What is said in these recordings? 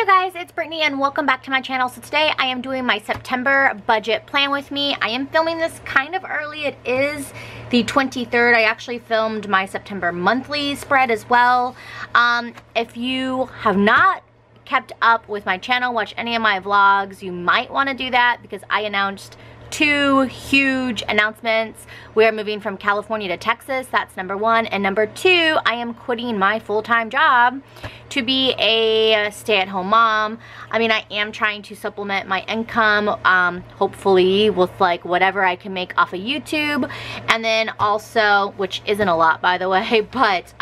guys, it's Brittany and welcome back to my channel. So today I am doing my September budget plan with me. I am filming this kind of early. It is the 23rd. I actually filmed my September monthly spread as well. If you have not kept up with my channel, watch any of my vlogs, you might want to do that because I announced two huge announcements. We are moving from California to Texas. That's number one. And number two, I am quitting my full-time job to be a stay-at-home mom. I mean, I am trying to supplement my income, hopefully with like whatever I can make off of YouTube. And then also, which isn't a lot by the way, but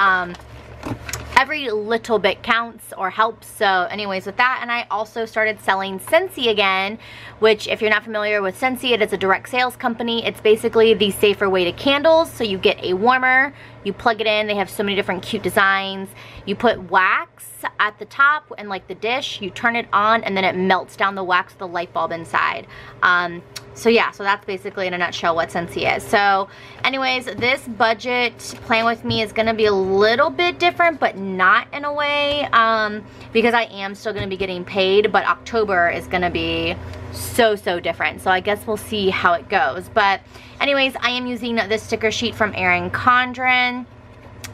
every little bit counts or helps. So anyways, with that, and I also started selling Scentsy again, which if you're not familiar with Scentsy, it is a direct sales company. It's basically the safer way to candles. So you get a warmer, you plug it in, they have so many different cute designs. You put wax at the top and like the dish, you turn it on and then it melts down the wax with the light bulb inside. So yeah, so that's basically in a nutshell what Scentsy is. So anyways, this budget plan with me is gonna be a little bit different, but not in a way, because I am still gonna be getting paid, but October is gonna be so different. So I guess we'll see how it goes. But anyways, I am using this sticker sheet from Erin Condren.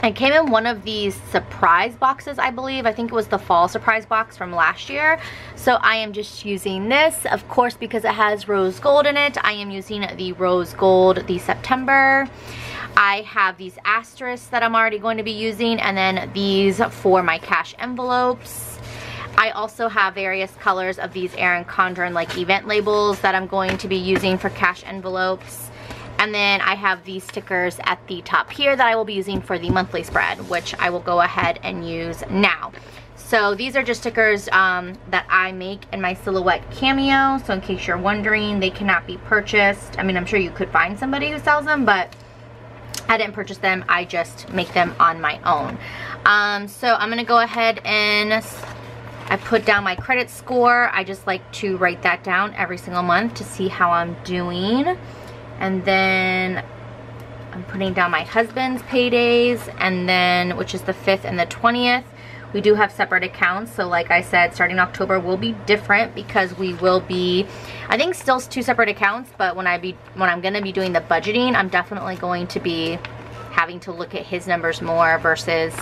It came in one of these surprise boxes, I believe. I think it was the fall surprise box from last year. So I am just using this, of course, because it has rose gold in it. I am using the rose gold, the September. I have these asterisks that I'm already going to be using, and then these for my cash envelopes. I also have various colors of these Erin Condren like event labels that I'm going to be using for cash envelopes. And then I have these stickers at the top here that I will be using for the monthly spread, which I will go ahead and use now. So these are just stickers that I make in my Silhouette Cameo. So in case you're wondering, they cannot be purchased. I mean, I'm sure you could find somebody who sells them, but I didn't purchase them. I just make them on my own. So I'm gonna go ahead and I put down my credit score. I just like to write that down every single month to see how I'm doing. And then I'm putting down my husband's paydays, and then, which is the 5th and the 20th. We do have separate accounts, so like I said, starting October will be different because we will be, I think still two separate accounts, but when I'm gonna be doing the budgeting, I'm definitely going to be having to look at his numbers more versus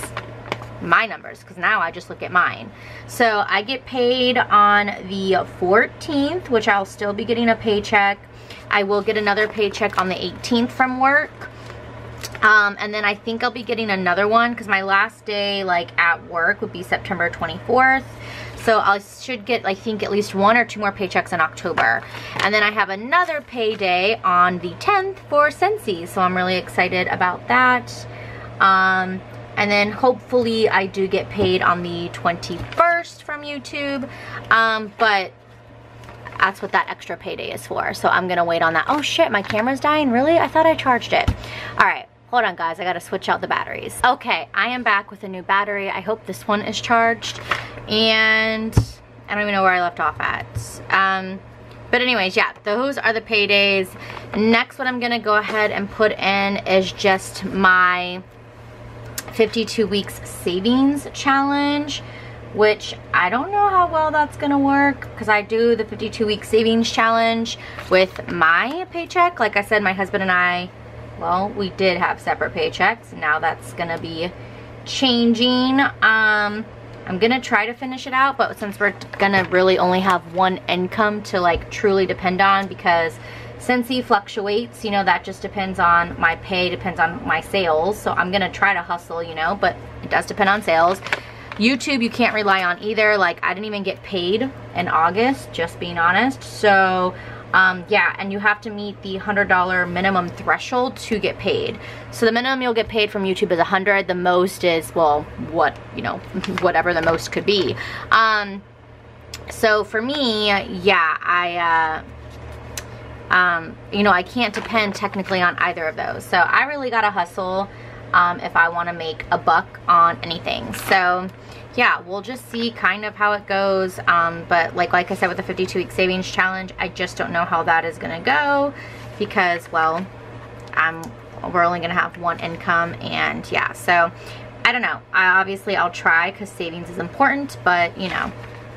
my numbers, because now I just look at mine. So I get paid on the 14th, which I'll still be getting a paycheck. I will get another paycheck on the 18th from work. And then I think I'll be getting another one because my last day like at work would be September 24th. So I should get, I think, at least one or two more paychecks in October. And then I have another payday on the 10th for Scentsy. So I'm really excited about that. And then hopefully I do get paid on the 21st from YouTube. But that's what that extra payday is for. So I'm gonna wait on that. Oh shit, my camera's dying, really? I thought I charged it. All right, hold on guys, I gotta switch out the batteries. Okay, I am back with a new battery. I hope this one is charged. And I don't even know where I left off at. But anyways, yeah, those are the paydays. Next, what I'm gonna go ahead and put in is just my 52 weeks savings challenge, which I don't know how well that's gonna work because I do the 52 week savings challenge with my paycheck. Like I said, my husband and I, well, we did have separate paychecks. Now that's gonna be changing. I'm gonna try to finish it out, but since we're gonna really only have one income to like truly depend on, because Scentsy fluctuates, you know, that just depends on my pay, depends on my sales. So I'm gonna try to hustle, you know, but it does depend on sales. YouTube you can't rely on either. Like I didn't even get paid in August, just being honest. So yeah, and you have to meet the $100 minimum threshold to get paid. So the minimum you'll get paid from YouTube is 100. The most is, well, what, you know, whatever the most could be. So for me, yeah, you know, I can't depend technically on either of those. So I really gotta hustle if I want to make a buck on anything. So yeah, we'll just see kind of how it goes. But like I said with the 52 week savings challenge, I just don't know how that is gonna go because, well, we're only gonna have one income, and yeah, so I don't know. Obviously I'll try because savings is important, but you know,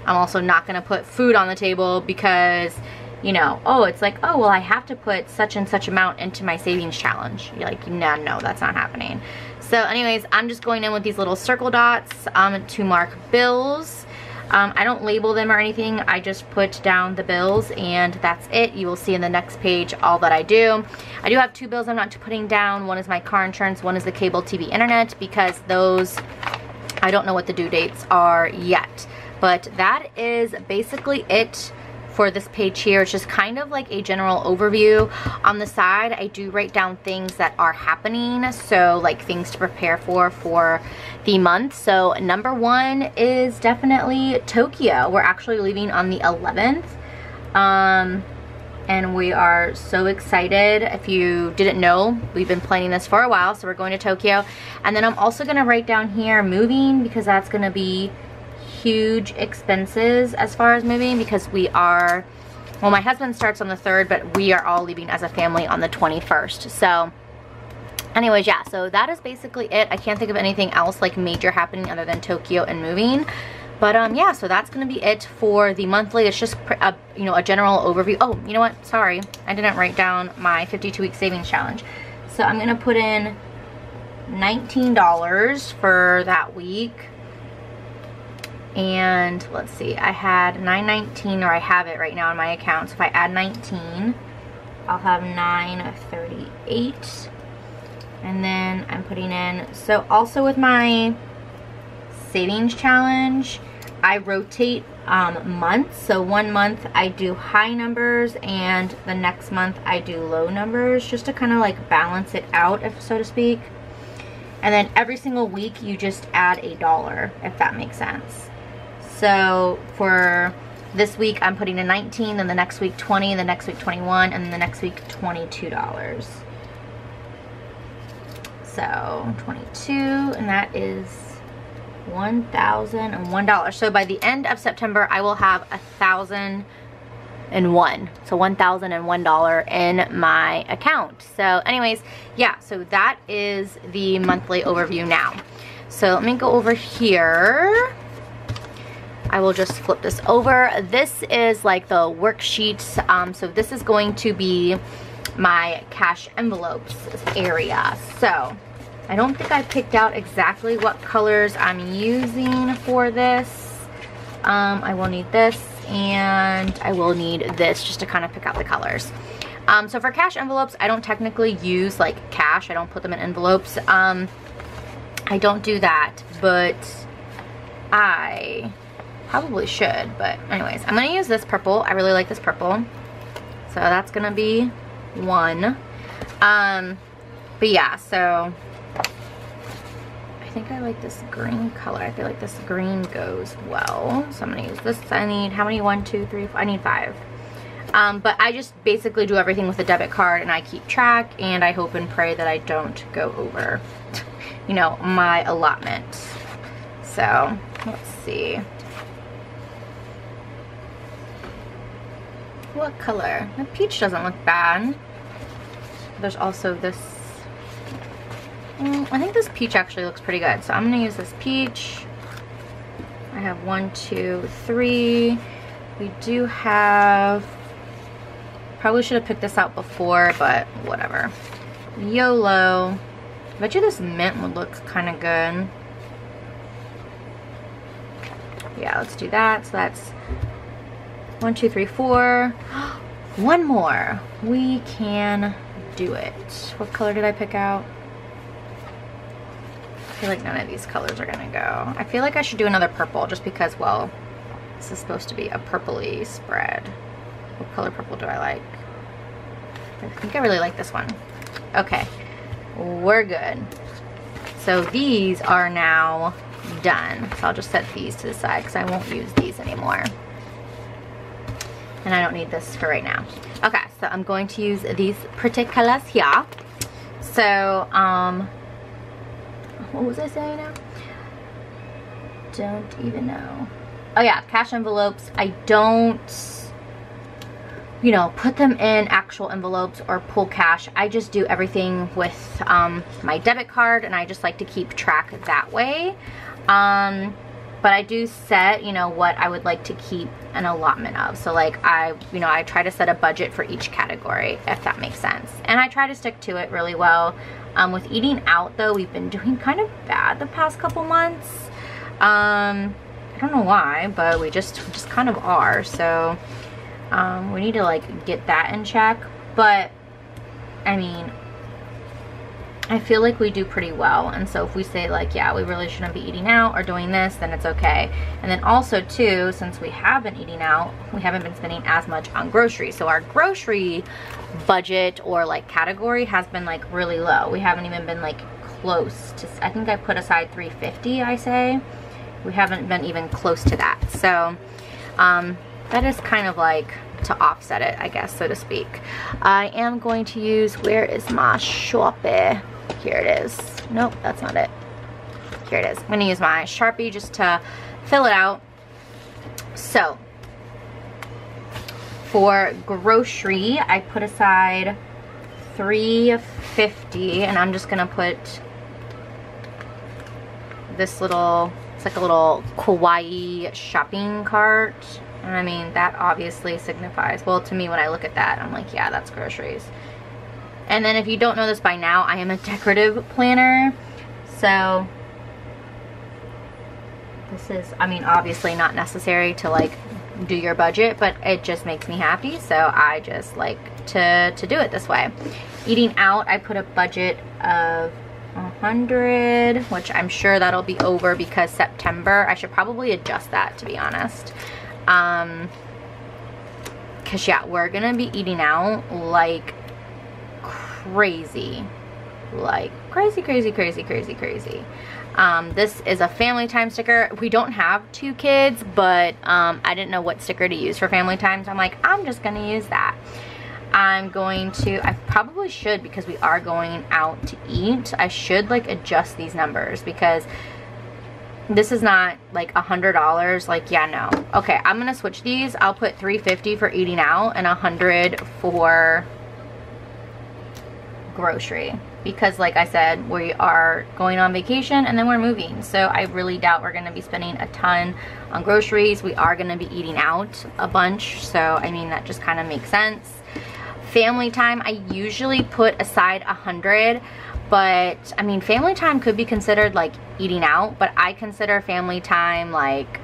I'm also not gonna put food on the table because, you know, oh, it's like, oh, well, I have to put such and such amount into my savings challenge. You're like, no, that's not happening. So anyways, I'm just going in with these little circle dots to mark bills. I don't label them or anything. I just put down the bills and that's it. You will see in the next page all that I do. I do have 2 bills I'm not putting down. One is my car insurance, one is the cable TV internet, because those, I don't know what the due dates are yet. But that is basically it for this page here. It's just kind of like a general overview. On the side, I do write down things that are happening, so like things to prepare for the month. So number 1 is definitely Tokyo. We're actually leaving on the 11th, and we are so excited. If you didn't know, we've been planning this for a while, so we're going to Tokyo. And then I'm also gonna write down here moving, because that's gonna be huge expenses as far as moving, because we are, well, my husband starts on the 3rd, but we are all leaving as a family on the 21st. So anyways, yeah, so that is basically it. I can't think of anything else like major happening other than Tokyo and moving. But yeah, so that's gonna be it for the monthly. It's just you know, a general overview. Oh, you know what, sorry, I didn't write down my 52-week savings challenge. So I'm gonna put in $19 for that week. And let's see, I had $9.19, or I have it right now on my account. So if I add 19, I'll have $9.38. And then I'm putting in, so also with my savings challenge, I rotate months. So one month I do high numbers and the next month I do low numbers, just to kind of like balance it out, if so to speak. And then every single week you just add $1, if that makes sense. So for this week, I'm putting in 19, then the next week 20, the next week 21, and then the next week $22. So 22, and that is $1,001. So by the end of September, I will have $1,001. So $1,001 in my account. So anyways, yeah, so that is the monthly overview now. So let me go over here. I will just flip this over. This is like the worksheet. So this is going to be my cash envelopes area. So I don't think I picked out exactly what colors I'm using for this. I will need this and I will need this just to kind of pick out the colors. So for cash envelopes, I don't technically use like cash. I don't put them in envelopes. I don't do that, but I probably should. But anyways, I'm gonna use this purple. I really like this purple, so that's gonna be 1. But yeah, so I think I like this green color. I feel like this green goes well, so I'm gonna use this. I need, how many? 1, 2, 3, 4, I need 5. But I just basically do everything with a debit card, and I keep track, and I hope and pray that I don't go over you know, my allotment. So let's see, what color? The peach doesn't look bad. There's also this, I think this peach actually looks pretty good, so I'm gonna use this peach. I have 1, 2, 3. We do have, probably should have picked this out before, but whatever. YOLO. I bet you this mint would look kind of good. Yeah, let's do that. So that's 1, 2, 3, 4. One more. We can do it. What color did I pick out? I feel like none of these colors are gonna go. I feel like I should do another purple just because, well, this is supposed to be a purpley spread. What color purple do I like? I think I really like this one. Okay, we're good. So these are now done. So I'll just set these to the side because I won't use these anymore. And I don't need this for right now. Okay, so I'm going to use these Printables here. So, what was I saying now? Don't even know. Oh yeah, cash envelopes. I don't, you know, put them in actual envelopes or pull cash. I just do everything with my debit card, and I just like to keep track that way. but I do set, you know, what I would like to keep an allotment of. So like I try to set a budget for each category, if that makes sense. And I try to stick to it really well. With eating out though, we've been doing kind of bad the past couple months. I don't know why, but we just kind of are. So we need to like get that in check. But I mean, I feel like we do pretty well. And so if we say like, yeah, we really shouldn't be eating out or doing this, then it's okay. And then also too, since we have been eating out, we haven't been spending as much on groceries. So our grocery budget or like category has been like really low. We haven't even been like close to, I think I put aside $350, I say. We haven't been even close to that. So that is kind of like to offset it, I guess, so to speak. I am going to use, where is my Sharpie? Here it is. Nope, that's not it. Here it is. I'm gonna use my Sharpie just to fill it out. So for grocery, I put aside $350, and I'm just gonna put this little, it's like a little kawaii shopping cart. And I mean, that obviously signifies, well, to me when I look at that, I'm like, yeah, that's groceries. And then if you don't know this by now, I am a decorative planner. So this is, I mean, obviously not necessary to like do your budget, but it just makes me happy. So I just like to do it this way. Eating out, I put a budget of 100, which I'm sure that'll be over because September. I should probably adjust that, to be honest. Cause yeah, we're gonna be eating out like crazy, like crazy. This is a family time sticker. We don't have 2 kids, but I didn't know what sticker to use for family time, so I'm like, I'm just gonna use that. I'm going to, I probably should, because we are going out to eat, I should like adjust these numbers, because this is not like $100. Like, yeah, no. Okay, I'm gonna switch these. I'll put $350 for eating out and $100 for grocery, because like I said, we are going on vacation and then we're moving, so I really doubt we're gonna be spending a ton on groceries. We are gonna be eating out a bunch, so I mean, that just kind of makes sense. Family time, I usually put aside 100, but I mean, family time could be considered like eating out, but I consider family time like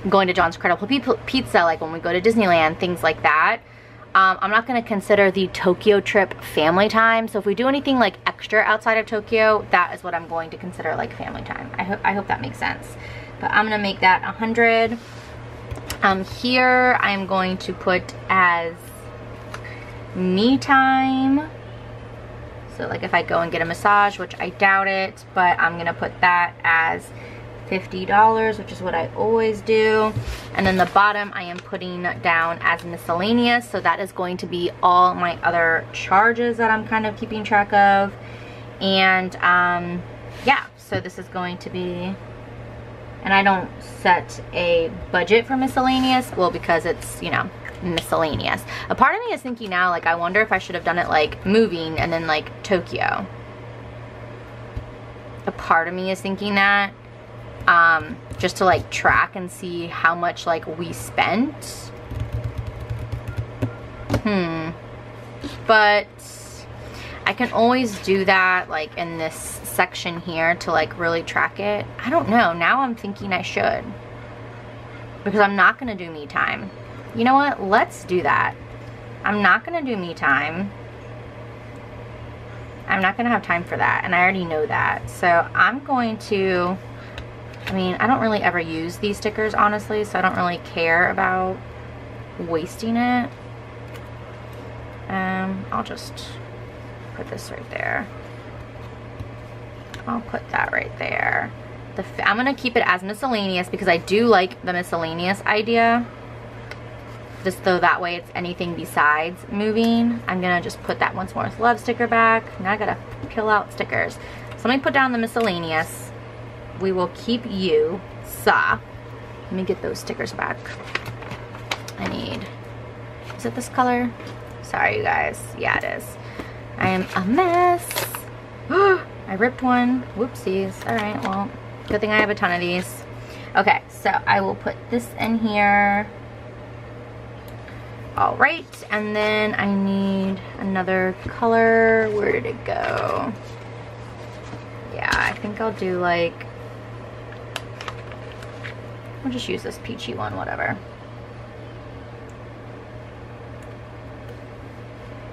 going to John's Incredible Pizza, like when we go to Disneyland, things like that. I'm not going to consider the Tokyo trip family time. So if we do anything like extra outside of Tokyo, that is what I'm going to consider like family time. I hope that makes sense. But I'm going to make that 100. Here I'm going to put as me time. So like if I go and get a massage, which I doubt it, but I'm going to put that as $50, which is what I always do. And then the bottom I am putting down as miscellaneous, so that is going to be all my other charges that I'm kind of keeping track of. And yeah, so this is going to be, and I don't set a budget for miscellaneous, well, because it's, you know, miscellaneous. A part of me is thinking now, like, I wonder if I should have done it like moving and then like Tokyo. A part of me is thinking that, just to like track and see how much like we spent. But I can always do that like in this section here to like really track it. I don't know, now I'm thinking I should, because I'm not gonna do me time. You know what, let's do that. I'm not gonna do me time. I'm not gonna have time for that, and I already know that. So I'm going to, I mean, I don't really ever use these stickers, honestly, so I don't really care about wasting it. I'll just put this right there. I'll put that right there. I'm gonna keep it as miscellaneous because I do like the miscellaneous idea. Just so that way it's anything besides moving. I'm gonna just put that Once More with Love sticker back. Now I gotta peel out stickers. So let me put down the miscellaneous. We will keep you, sa. Let me get those stickers back. I need, is it this color? Sorry you guys, yeah it is. I am a mess. I ripped one, whoopsies. All right, well, Good thing I have a ton of these. Okay, so I will put this in here. All right, and then I need another color. Where did it go? Yeah, I think I'll do like, I'll just use this peachy one, whatever.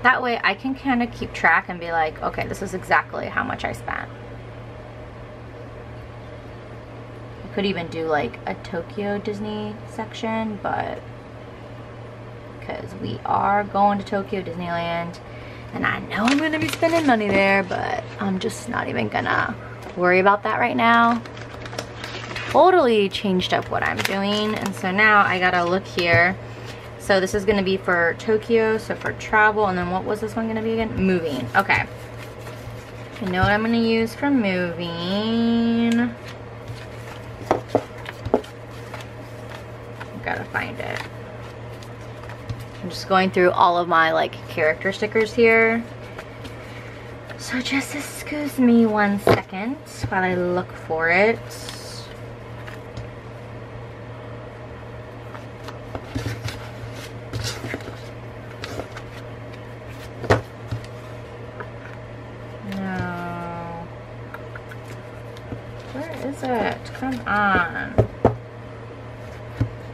That way I can kind of keep track and be like, okay, this is exactly how much I spent. I could even do like a Tokyo Disney section, but because we are going to Tokyo Disneyland and I know I'm gonna be spending money there, but I'm just not even gonna worry about that right now. Totally changed up what I'm doing, and so now I gotta look here. So this is gonna be for Tokyo, so for travel, and then what was this one gonna be again? Moving, okay. I know what I'm gonna use for moving. Gotta find it. I'm just going through all of my like character stickers here. So just excuse me 1 second while I look for it. No. Where is it? Come on.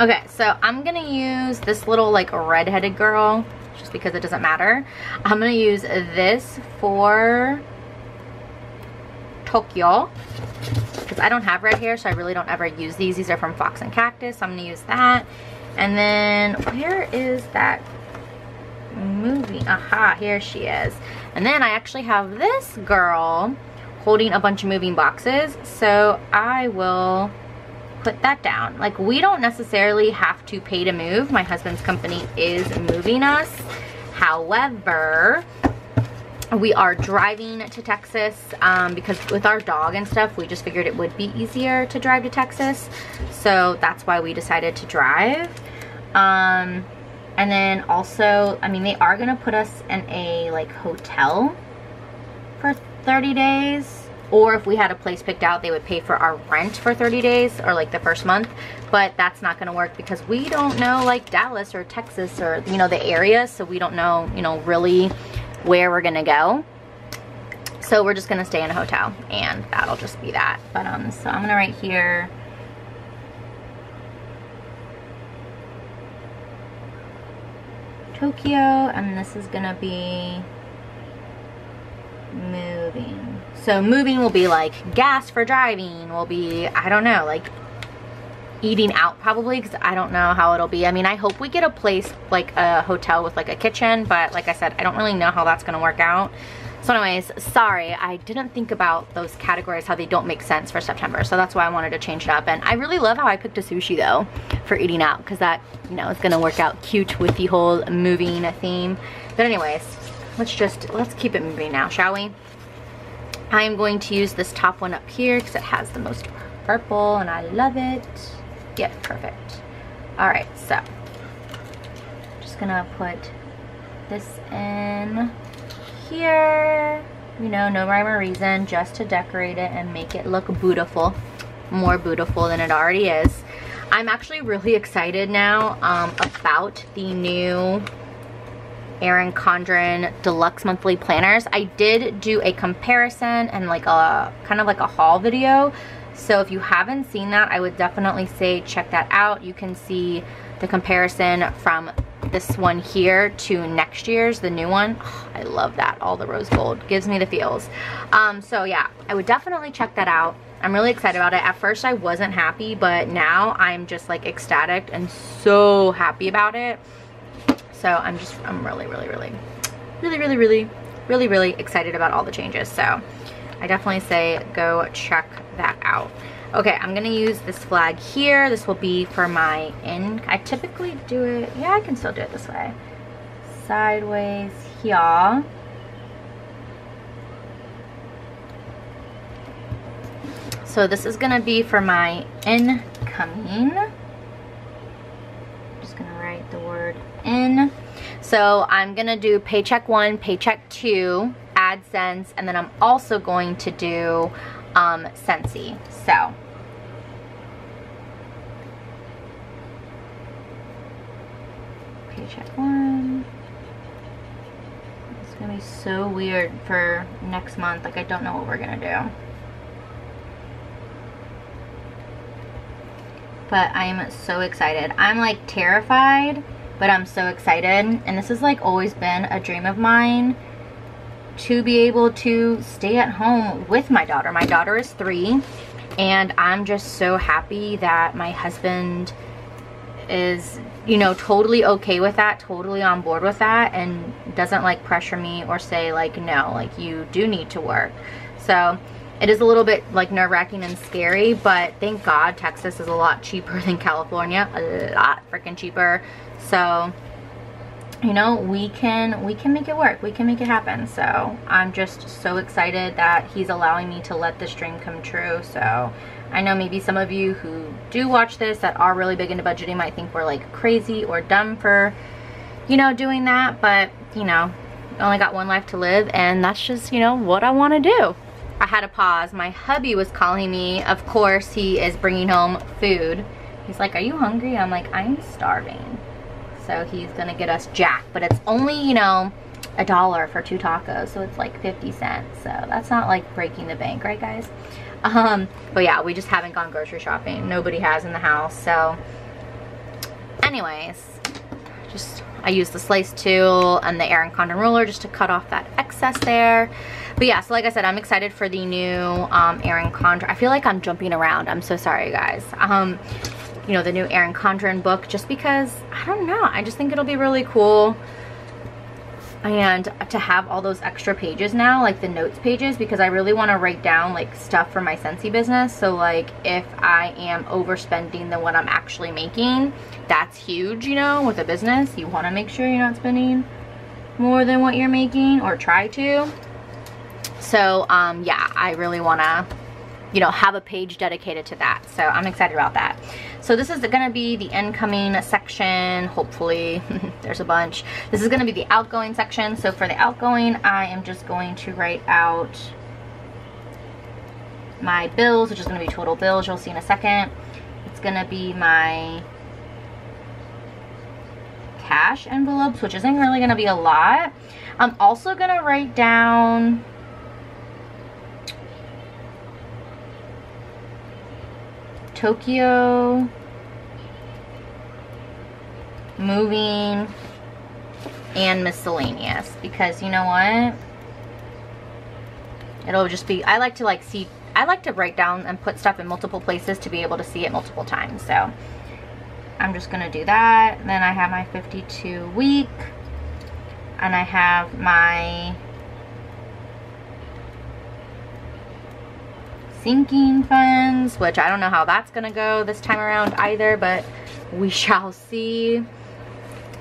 Okay, so I'm gonna use this little like redheaded girl just because it doesn't matter. I'm gonna use this for Tokyo because I don't have red hair, so I really don't ever use these. These are from Fox and Cactus, so I'm gonna use that. And then where is that movie? Aha, here she is. And then I actually have this girl holding a bunch of moving boxes, so I will put that down. Like, we don't necessarily have to pay to move. My husband's company is moving us. However, we are driving to Texas because with our dog and stuff, we just figured it would be easier to drive to Texas. So that's why we decided to drive. And then also, I mean, they are gonna put us in a like hotel for 30 days. Or if we had a place picked out, they would pay for our rent for 30 days or like the first month. But that's not gonna work because we don't know like Dallas or Texas or, you know, the area. So we don't know, you know, really where we're gonna go. So we're just gonna stay in a hotel and that'll just be that. But so I'm gonna write here Tokyo, and this is gonna be moving. So moving will be like gas for driving, will be, I don't know, like eating out probably, because I don't know how it'll be. I mean, I hope we get a place like a hotel with like a kitchen, but like I said, I don't really know how that's gonna work out. So anyways, sorry, I didn't think about those categories, how they don't make sense for September. So that's why I wanted to change it up. And I really love how I picked a sushi though for eating out, because that, you know, is gonna work out cute with the whole moving theme. But anyways, let's keep it moving now, shall we? I'm going to use this top one up here because it has the most purple and I love it. Yep, perfect. All right, so just gonna put this in here, you know, no rhyme or reason, just to decorate it and make it look beautiful, more beautiful than it already is. I'm actually really excited now about the new Erin Condren Deluxe monthly planners. I did do a comparison and like a kind of like a haul video. So if you haven't seen that, I would definitely say check that out. You can see the comparison from this one here to next year's, the new one. Oh, I love that. All the rose gold gives me the feels. So yeah, I would definitely check that out. I'm really excited about it. At first I wasn't happy, but now I'm just like ecstatic and so happy about it. So I'm really excited about all the changes. So I definitely say go check that out. Okay, I'm gonna use this flag here. This will be for my end. I typically do it, yeah, I can still do it this way. Sideways here. So this is gonna be for my incoming. Just gonna write the word in. So I'm gonna do paycheck 1, paycheck 2, AdSense, and then I'm also going to do Scentsy. So paycheck 1. It's gonna be so weird for next month. Like, I don't know what we're gonna do. But I'm so excited. I'm like terrified, but I'm so excited. And this has like always been a dream of mine, to be able to stay at home with my daughter. My daughter is 3, and I'm just so happy that my husband is, you know, totally okay with that, totally on board with that, and doesn't like pressure me or say like, no, like you do need to work. So it is a little bit like nerve-wracking and scary, but thank God Texas is a lot cheaper than California, a lot freaking cheaper. So, you know, we can make it work. We can make it happen. So I'm just so excited that he's allowing me to let this dream come true. So I know maybe some of you who do watch this that are really big into budgeting might think we're like crazy or dumb for, you know, doing that. But, you know, I only got one life to live, and that's just, you know, what I want to do. I had to pause. My hubby was calling me. Of course, he is bringing home food. He's like, are you hungry? I'm like, I'm starving. So he's gonna get us Jack, but it's only, you know, $1 for 2 tacos, so it's like 50 cents. So that's not like breaking the bank, right guys? But yeah, we just haven't gone grocery shopping. Nobody has in the house. So anyways, just I use the slice tool and the Erin Condren ruler just to cut off that excess there. But yeah, so like I said, I'm excited for the new Erin Condren. I feel like I'm jumping around. I'm so sorry, guys. You know, the new Erin Condren book, just because, I don't know, I just think it'll be really cool. And to have all those extra pages now, like the notes pages, because I really want to write down like stuff for my Scentsy business. So like if I am overspending than what I'm actually making, that's huge, you know, with a business. You want to make sure you're not spending more than what you're making, or try to. So yeah, I really want to, you know, have a page dedicated to that. So I'm excited about that. So this is gonna be the incoming section, hopefully. There's a bunch. This is gonna be the outgoing section. So for the outgoing, I am just going to write out my bills, which is gonna be total bills, you'll see in a second. It's gonna be my cash envelopes, which isn't really gonna be a lot. I'm also gonna write down Tokyo, moving, and miscellaneous, because you know what, it'll just be, I like to like see, I like to write down and put stuff in multiple places to be able to see it multiple times. So I'm just gonna do that. Then I have my 52 week, and I have my sinking funds, which I don't know how that's gonna go this time around either, but we shall see.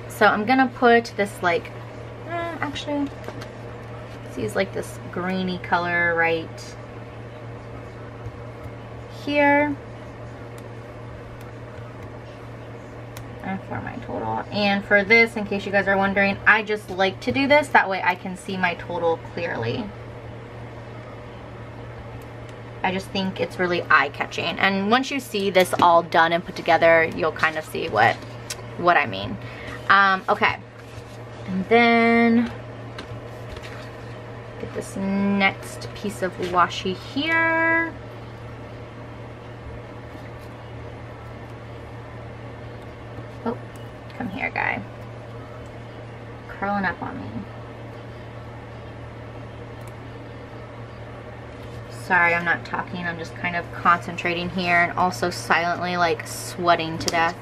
So I'm gonna put this like, actually, let's use like this greeny color right here. And for my total. And for this, in case you guys are wondering, I just like to do this, that way I can see my total clearly. I just think it's really eye-catching, and once you see this all done and put together, you'll kind of see what I mean. Okay, and then get this next piece of washi here. Oh, come here, guy. Curling up on me. Sorry, I'm not talking, I'm just kind of concentrating here, and also silently like sweating to death.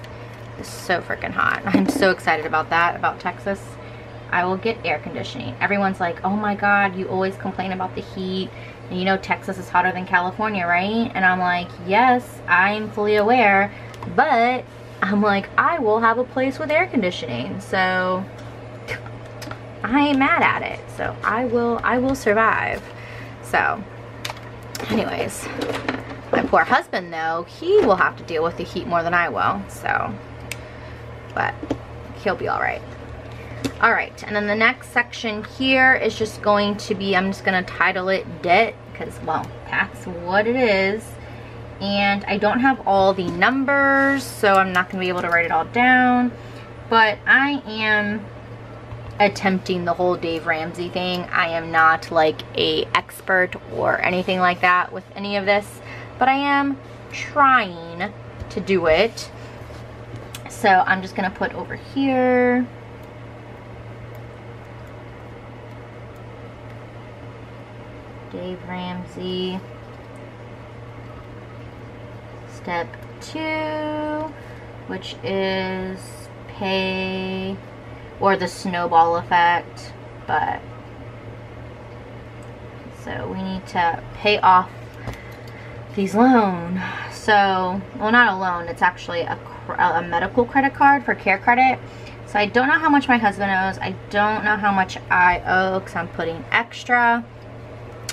It's so freaking hot. I'm so excited about that, about Texas. I will get air conditioning. Everyone's like, oh my God, you always complain about the heat, and you know Texas is hotter than California, right? And I'm like, yes, I'm fully aware, but I'm like, I will have a place with air conditioning, so I ain't mad at it. So I will survive. So anyways, my poor husband though, he will have to deal with the heat more than I will, so, but he'll be all right. All right, and then the next section here is just going to be, I'm just gonna title it debt, because, well, that's what it is. And I don't have all the numbers, so I'm not gonna be able to write it all down. but I am attempting the whole Dave Ramsey thing. I am not like a expert or anything like that with any of this, but I am trying to do it. So I'm just gonna put over here. Dave Ramsey. Step 2, which is pay, or the snowball effect, but so we need to pay off these loans. So, well, not a loan, it's actually a medical credit card for care credit. So I don't know how much my husband owes. I don't know how much I owe because I'm putting extra.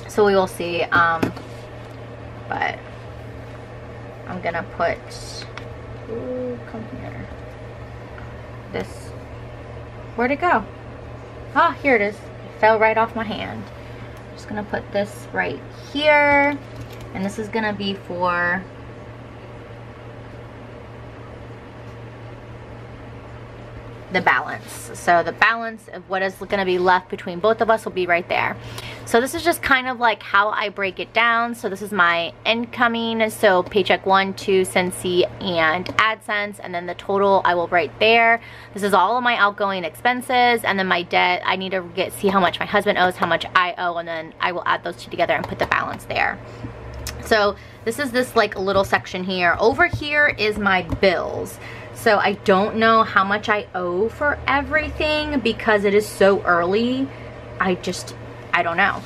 So we will see. But I'm gonna put, ooh, come here. This, where'd it go? Ah, here it is. It fell right off my hand. I'm just gonna put this right here. And this is gonna be for the balance. So the balance of what is going to be left between both of us will be right there. So this is just kind of like how I break it down. So this is my incoming, so paycheck 1, 2, Scentsy, and AdSense, and then the total I will write there. This is all of my outgoing expenses, and then my debt. I need to see how much my husband owes, how much I owe, and then I will add those two together and put the balance there. So this is this like little section here. Over here is my bills. So I don't know how much I owe for everything because it is so early. I don't know.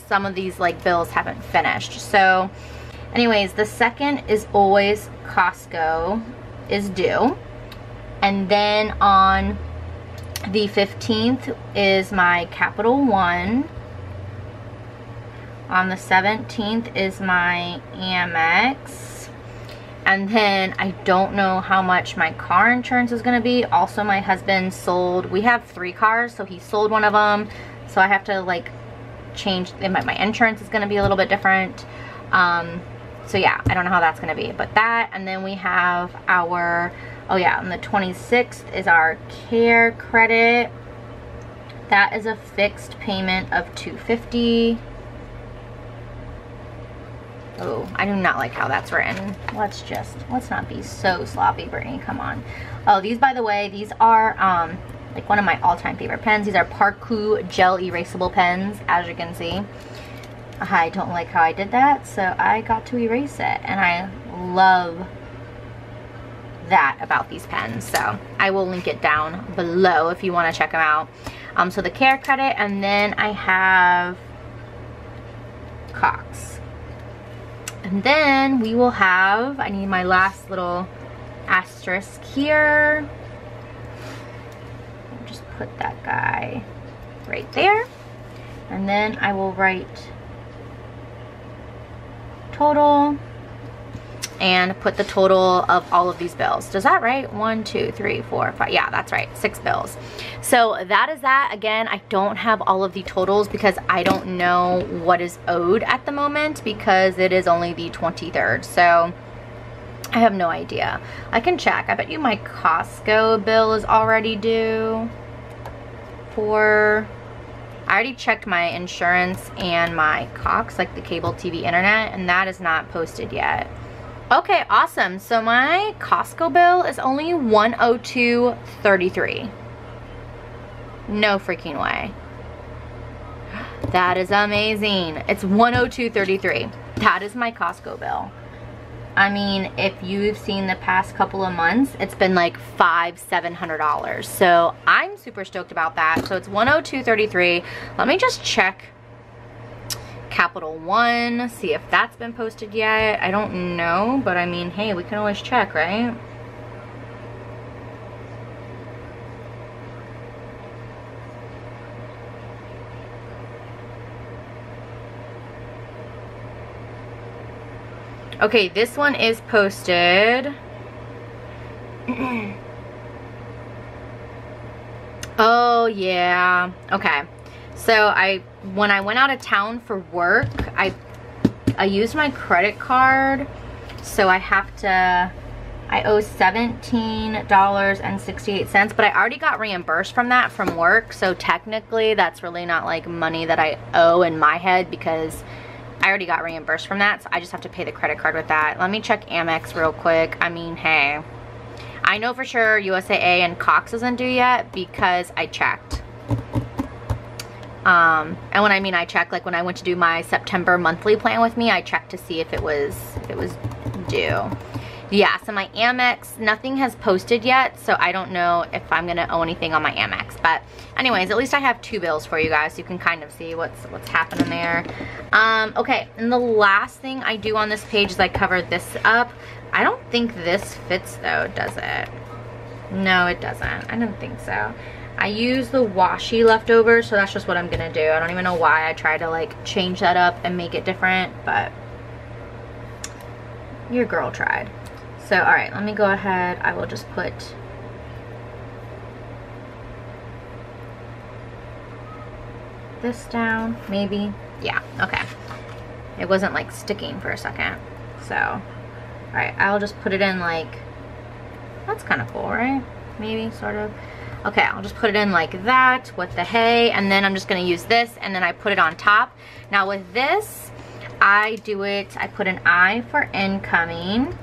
Some of these like bills haven't finished. So anyways, the second is always Costco is due. And then on the 15th is my Capital One. On the 17th is my Amex. And then I don't know how much my car insurance is going to be. Also, my husband sold, we have 3 cars, so he sold one of them. So I have to like change, my insurance is going to be a little bit different. So yeah, I don't know how that's going to be. But that, and then we have our, oh yeah, on the 26th is our care credit. That is a fixed payment of $250. Oh, I do not like how that's written. Let's not be so sloppy, Brittany, come on. Oh, these, by the way, these are like one of my all-time favorite pens. These are Parkoo gel erasable pens, as you can see. I don't like how I did that, so I got to erase it, and I love that about these pens. So I will link it down below if you want to check them out. So the care credit, and then I have Cox. And then we will have, I need my last little asterisk here. I'll just put that guy right there. And then I will write total and put the total of all of these bills. Does that right? 1, 2, 3, 4, 5. Yeah, that's right. 6 bills. So that is that. Again, I don't have all of the totals because I don't know what is owed at the moment because it is only the 23rd. So I have no idea. I can check. I bet you my Costco bill is already due for, I already checked my insurance and my Cox, like the cable TV internet, and that is not posted yet. Okay, awesome. So my Costco bill is only $102.33. No freaking way. That is amazing. It's $102.33. That is my Costco bill. I mean, if you've seen the past couple of months, it's been like $500–700. So I'm super stoked about that. So it's $102.33. Let me just check Capital One, see if that's been posted yet. I don't know, but I mean, hey, we can always check, right? Okay, this one is posted. Oh yeah, okay. So when I went out of town for work, I used my credit card, so I have to I owe $17.68, but I already got reimbursed from that from work, so technically that's really not like money that I owe in my head because I already got reimbursed from that, so I just have to pay the credit card with that. Let me check Amex real quick. I mean, hey, I know for sure USAA and Cox isn't due yet because I checked. And when I mean I checked, like when I went to do my September monthly plan with me, I checked to see if it was due. Yeah, so my Amex, nothing has posted yet, so I don't know if I'm gonna owe anything on my Amex. But anyways, at least I have 2 bills for you guys, so you can kind of see what's happening there. Okay, and the last thing I do on this page is I cover this up. I don't think this fits though, does it? No, it doesn't. I don't think so. I use the washi leftovers, so that's just what I'm gonna do. I don't even know why I tried to like change that up and make it different, but your girl tried. So, all right, let me go ahead. I will just put this down, maybe. Yeah, okay. It wasn't like sticking for a second. So, all right, I'll just put it in like, that's kind of cool, right? Maybe, sort of. Okay, I'll just put it in like that, what the hey, and then I'm just gonna use this, and then I put it on top. Now with this, I put an I for incoming,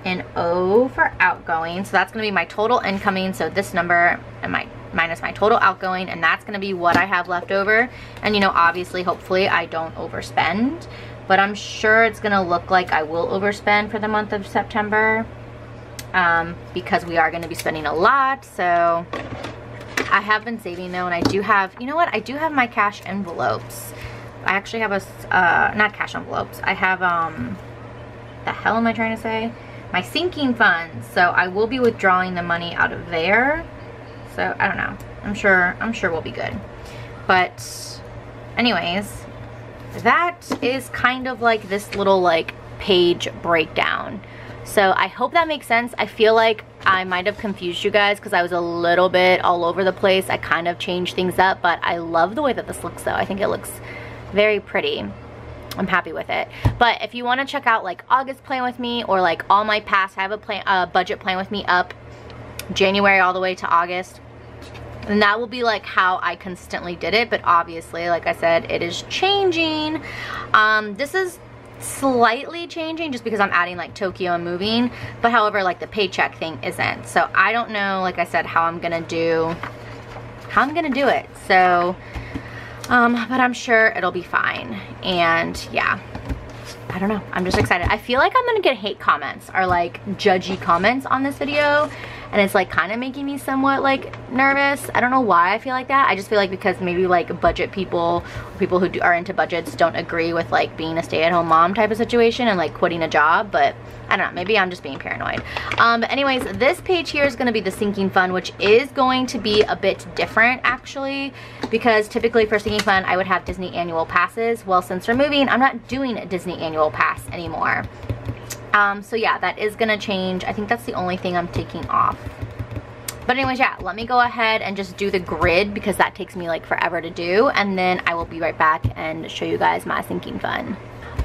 an O for outgoing, so that's gonna be my total incoming, so this number and minus my total outgoing, and that's gonna be what I have left over. And you know, obviously, hopefully I don't overspend, but I'm sure it's gonna look like I will overspend for the month of September, because we are gonna be spending a lot. So I have been saving though, and I do have, you know what, I do have my cash envelopes. I actually have not cash envelopes, I have, the hell am I trying to say? My sinking funds. So I will be withdrawing the money out of there. So I don't know. I'm sure we'll be good. But anyways, that is kind of like this little like page breakdown. So I hope that makes sense. I feel like I might have confused you guys because I was a little bit all over the place. I kind of changed things up, but I love the way that this looks though. I think it looks very pretty. I'm happy with it. But if you want to check out like August plan with me, or like all my past, I have a budget plan with me up January all the way to August, and that will be like how I consistently did it. But obviously, like I said, it is changing. This is slightly changing just because I'm adding like Tokyo and moving, but however, like the paycheck thing isn't. So I don't know, like I said, how I'm gonna do it. So but I'm sure it'll be fine. And yeah, I don't know, I'm just excited. I feel like I'm gonna get hate comments or like judgy comments on this video, and it's like kind of making me somewhat like nervous. I don't know why I feel like that. I just feel like because maybe like budget people, people who are into budgets, don't agree with like being a stay-at-home mom type of situation and like quitting a job. But I don't know, maybe I'm just being paranoid. But anyways, this page here is going to be the sinking fund, which is going to be a bit different actually, because typically for sinking fund I would have Disney annual passes. Well, since we're moving, I'm not doing a Disney annual pass anymore. So yeah, that is gonna change. I think that's the only thing I'm taking off. But anyways, yeah, let me go ahead and just do the grid because that takes me like forever to do, and then I will be right back and show you guys my sinking fund.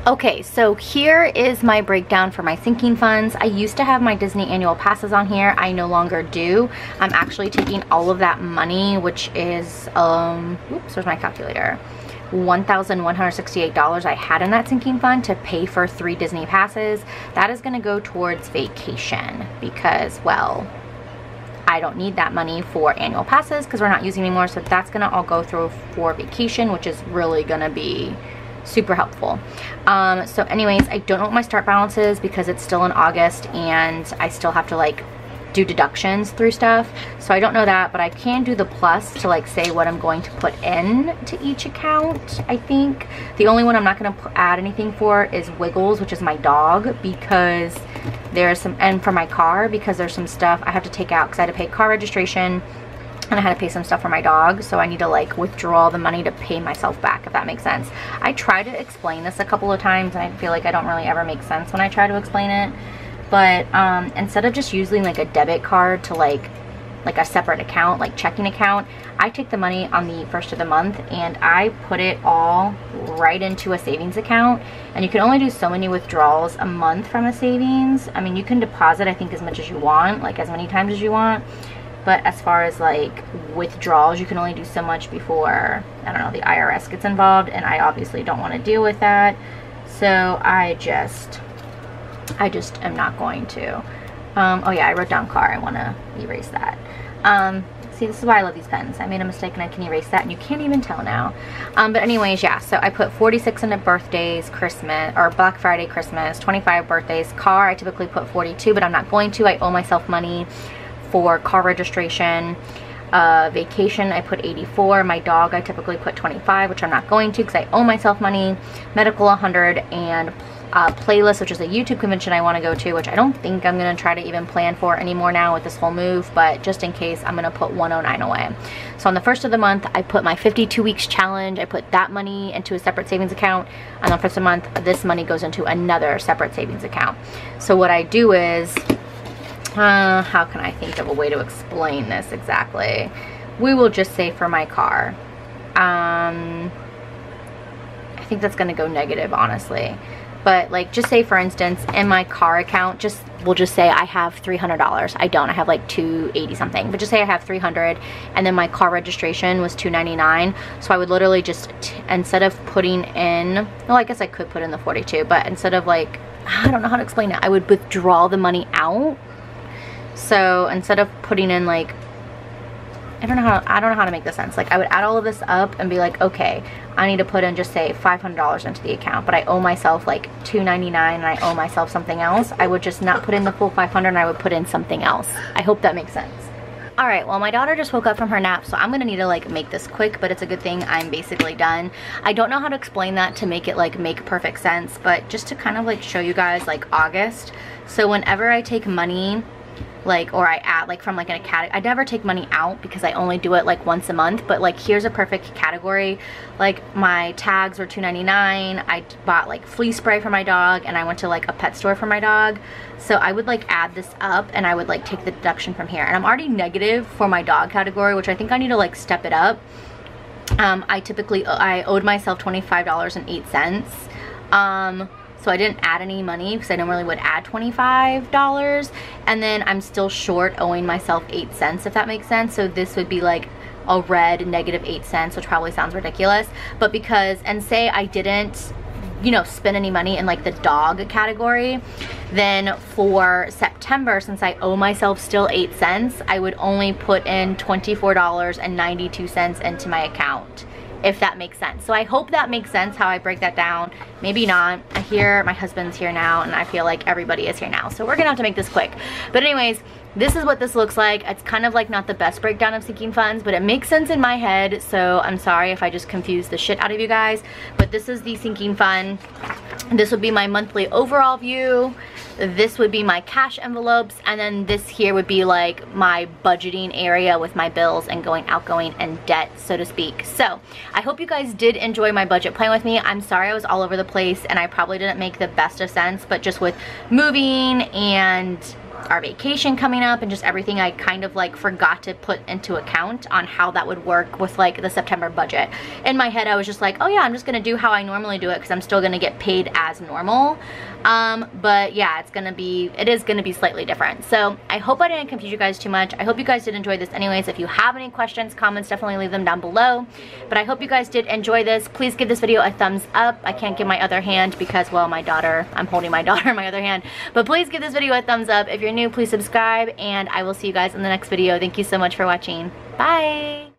Okay, so here is my breakdown for my sinking funds. I used to have my Disney annual passes on here. I no longer do. I'm actually taking all of that money, which is, oops, where's my calculator? $1,168 I had in that sinking fund to pay for 3 Disney passes. That is gonna go towards vacation because, well, I don't need that money for annual passes because we're not using anymore. So that's gonna all go through for vacation, which is really gonna be super helpful. So anyways, I don't know what my start balance is because it's still in August and I still have to like do deductions through stuff, so I don't know that, but I can do the plus to like say what I'm going to put in to each account. I think the only one I'm not going to add anything for is Wiggles, which is my dog, because there's some, and for my car because there's some stuff I have to take out because I had to pay car registration and I had to pay some stuff for my dog, so I need to like withdraw the money to pay myself back, if that makes sense. I try to explain this a couple of times and I feel like I don't really ever make sense when I try to explain it. But instead of just using like a debit card to like like a separate account, like checking account, I take the money on the first of the month and I put it all right into a savings account. And you can only do so many withdrawals a month from a savings. I mean, you can deposit, I think, as much as you want, like as many times as you want. But as far as like withdrawals, you can only do so much before, I don't know, the IRS gets involved, and I obviously don't want to deal with that. So I just am not going to. Oh yeah, I wrote down car. I want to erase that. See, this is why I love these pens. I made a mistake and I can erase that, and you can't even tell now. But anyways, yeah, so I put 46 into birthdays, Christmas, or Black Friday, Christmas, 25 birthdays. Car, I typically put 42, but I'm not going to. I owe myself money for car registration. Vacation, I put 84. My dog, I typically put 25, which I'm not going to because I owe myself money. Medical, 100, and playlist, which is a YouTube convention I want to go to, which I don't think I'm going to try to even plan for anymore now with this whole move, but just in case, I'm going to put 109 away. So on the first of the month, I put my 52 weeks challenge. I put that money into a separate savings account. On the first of the month, this money goes into another separate savings account. So what I do is, how can I think of a way to explain this exactly? We will just say for my car, I think that's going to go negative, honestly. But like, just say for instance, in my car account, we'll just say I have $300. I don't, I have like 280 something, but just say I have 300, and then my car registration was $299. So I would literally just, instead of putting in, well, I guess I could put in the 42, but instead of like, I don't know how to explain it, I would withdraw the money out. So instead of putting in like, I don't know how to make this sense. Like, I would add all of this up and be like, okay, I need to put in, just say $500 into the account, but I owe myself like $299 and I owe myself something else. I would just not put in the full 500 and I would put in something else. I hope that makes sense. All right, well, my daughter just woke up from her nap, so I'm gonna need to like make this quick, but it's a good thing I'm basically done. I don't know how to explain that to make it like make perfect sense, but just to kind of like show you guys like August. So whenever I take money, like, or I add like from like in a category, I never take money out because I only do it like once a month, but like here's a perfect category. Like my tags were $2.99. I bought like flea spray for my dog, and I went to like a pet store for my dog. So I would like add this up and I would like take the deduction from here, and I'm already negative for my dog category, which I think I need to like step it up. I owed myself $25.08. So I didn't add any money because I normally would add $25, and then I'm still short owing myself 8 cents, if that makes sense. So this would be like a red negative 8 cents, which probably sounds ridiculous, but because, and say I didn't, you know, spend any money in like the dog category, then for September, since I owe myself still 8 cents, I would only put in $24.92 into my account, if that makes sense. So I hope that makes sense how I break that down. Maybe not. I hear my husband's here now, and I feel like everybody is here now, so we're gonna have to make this quick. But anyways, this is what this looks like. It's kind of like not the best breakdown of sinking funds, but it makes sense in my head, so I'm sorry if I just confused the shit out of you guys. But this is the sinking fund. This would be my monthly overall view. This would be my cash envelopes, and then this here would be like my budgeting area with my bills and outgoing and debt, so to speak. So I hope you guys did enjoy my budget plan with me. I'm sorry I was all over the place and I probably didn't make the best of sense, but just with moving and our vacation coming up and just everything, I kind of like forgot to put into account on how that would work with like the September budget. In my head I was just like, oh yeah, I'm just gonna do how I normally do it because I'm still gonna get paid as normal. But yeah, it is gonna be slightly different. So I hope I didn't confuse you guys too much. I hope you guys did enjoy this anyways. If you have any questions, comments, definitely leave them down below. But I hope you guys did enjoy this. Please give this video a thumbs up. I can't give my other hand because, well, I'm holding my daughter in my other hand. But please give this video a thumbs up. If you're new, please subscribe, and I will see you guys in the next video. Thank you so much for watching. Bye!